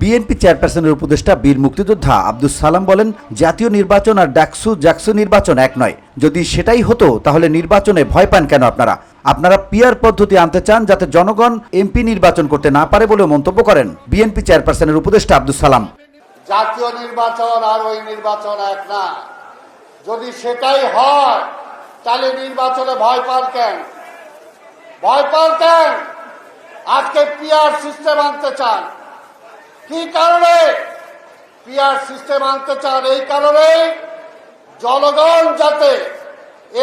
BNP চেয়ারপারসনের উপদেষ্টা বীর মুক্তিযোদ্ধা আব্দুস সালাম বলেন, জাতীয় নির্বাচন আর জাকসু নির্বাচন এক নয়। যদি সেটাই হতো তাহলে নির্বাচনে ভয় পান কেন আপনারা পিআর পদ্ধতি আনতে চান যাতে জনগণ এমপি নির্বাচন করতে না পারে বলে মন্তব্য করেন বিএনপি চেয়ারপারসনের উপদেষ্টা আব্দুস সালাম। জাতীয় নির্বাচন আর ওই নির্বাচন এক না। যদি সেটাই হয় তাহলে নির্বাচনে ভয় পান কেন? আজকে পিআর সিস্টেম আনতে চান, কি কারণে পিআর সিস্টেম আনতে চান? এই কারণে জনগণ যাতে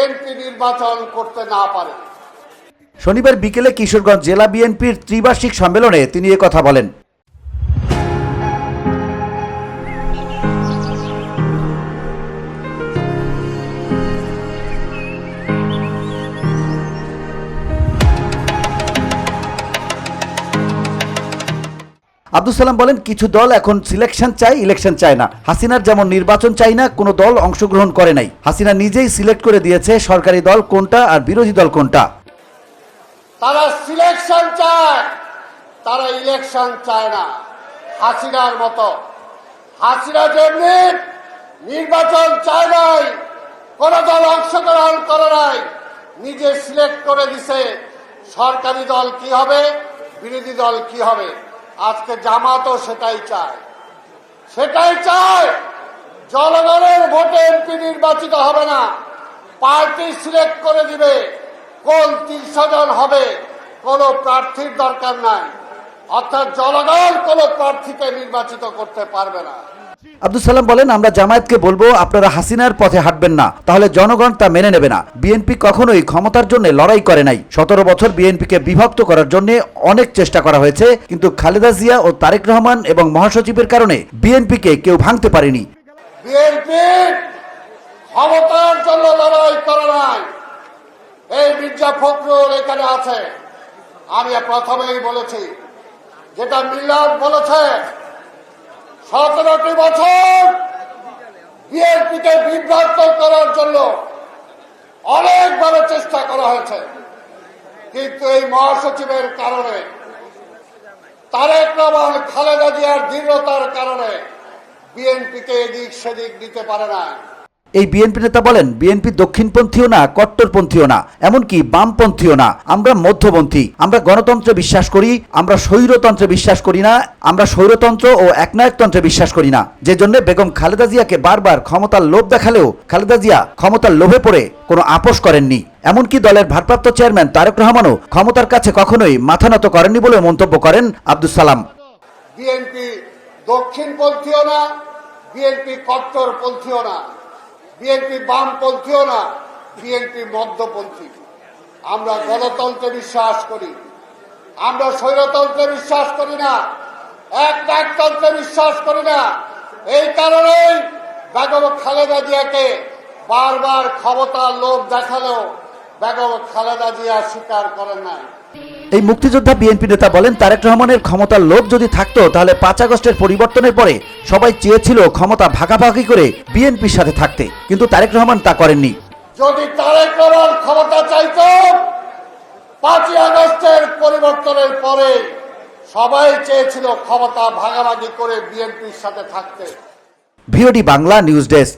এমপি নির্বাচন করতে না পারে। শনিবার বিকেলে কিশোরগঞ্জ জেলা বিএনপির ত্রিবার্ষিক সম্মেলনে তিনি কথা বলেন। আব্দুস সালাম বলেন, কিছু দল এখন সিলেকশন চায়, ইলেকশন চায় না। হাসিনার যেমন নির্বাচন চাই না, কোনো দল অংশগ্রহণ করে নাই। হাসিনা নিজেই সিলেক্ট করে দিয়েছে সরকারি দল কোনটা আর বিরোধী দল কোনটা। তারা সিলেকশন চায়, তারা ইলেকশন চায় না। হাসিনার মতো, হাসিনা যেমনি নির্বাচন চায় নাই, কোন দল অংশগ্রহণ করে নাই, নিজে সিলেক্ট করে দিছে সরকারি দল কি হবে, বিরোধী দল কি হবে। আজকে জামাতও সেটাই চায়। জনগণের ভোটে এমপি নির্বাচিত হবে না, পার্টি সিলেক্ট করে দিবে কোন 300 জন হবে, কোন প্রার্থীর দরকার নাই। অর্থাৎ জনগণ কোন প্রার্থীকে নির্বাচিত করতে পারবে না। আব্দুস সালাম বলেন, আমরা জামায়াতকে বলবো আপনারা হাসিনার পথে হাঁটবেন না, তাহলে জনগণ তা মেনে নেবে না। বিএনপি কখনোই ক্ষমতার জন্য লড়াই করে নাই। 17 বছর বিএনপিকে বিভক্ত করার জন্য অনেক চেষ্টা করা হয়েছে, কিন্তু খালেদা জিয়া ও তারেক রহমান এবং মহাসচিবের কারণে বিএনপিকে কেউ ভাঙতে পারেনি। বিএনপি ক্ষমতার জন্য লড়াই করে নাই। এই মির্জা ফখরুল এখানে আছে, আমি প্রথমেই বলেছি, যেটা মিলাদ বলেছে, 17টি বছর বিএনপিকে বিভ্রান্ত করার জন্য অনেকভাবে চেষ্টা করা হয়েছে, কিন্তু এই মহাসচিবের কারণে, তারেক রহমান, খালেদা জিয়ার দৃঢ়তার কারণে বিএনপিকে এদিক সেদিক দিতে পারে না। এই বিএনপি নেতা বলেন, বিএনপি দক্ষিণপন্থীও না, কট্টরপন্থীও না, এমনকি বামপন্থীও না। আমরা মধ্যপন্থী। আমরা গণতন্ত্রে বিশ্বাস করি, আমরা স্বৈরতন্ত্রে বিশ্বাস করি না। আমরা স্বৈরতন্ত্র ও একনায়কতন্ত্রে বিশ্বাস করি না। যে জন্য বেগম খালেদা জিয়াকে বারবার ক্ষমতার লোভ দেখালেও খালেদা জিয়া ক্ষমতার লোভে পড়ে কোনো আপোষ করেননি। এমনকি দলের ভারপ্রাপ্ত চেয়ারম্যান তারেক রহমানও ক্ষমতার কাছে কখনোই মাথা নত করেননি বলে মন্তব্য করেন আব্দুস সালাম। বিএনপি দক্ষিণপন্থীও না, বিএনপি কট্টরপন্থীও না, বিএনপি বামপন্থীও না, বিএনপি মধ্যপন্থী। আমরা গণতন্ত্রে বিশ্বাস করি, আমরা স্বৈরতন্ত্রে বিশ্বাস করি না, একনায়কতন্ত্রে বিশ্বাস করি না। এই কারণেই বেগম খালেদা জিয়াকে বারবার ক্ষমতার লোভ দেখালেও বেগম খালেদা জিয়া স্বীকার করেন নাই। এই মুক্তিযোদ্ধা বিএনপি নেতা বলেন, তারেক রহমানের ক্ষমতার লোভ যদি থাকতো তাহলে 5 আগস্টের পরিবর্তনের পরে সবাই চেয়েছিল ক্ষমতা ভাগাভাগি করে বিএনপির সাথে থাকতে, কিন্তু তারেক রহমান তা করেননি। যদি তারেক রহমান ক্ষমতা চাইতো, 5 আগস্টের পরিবর্তনের পরে সবাই চেয়েছিল ক্ষমতা ভাগাভাগি করে বিএনপির সাথে থাকতে। VOD Bangla news desk.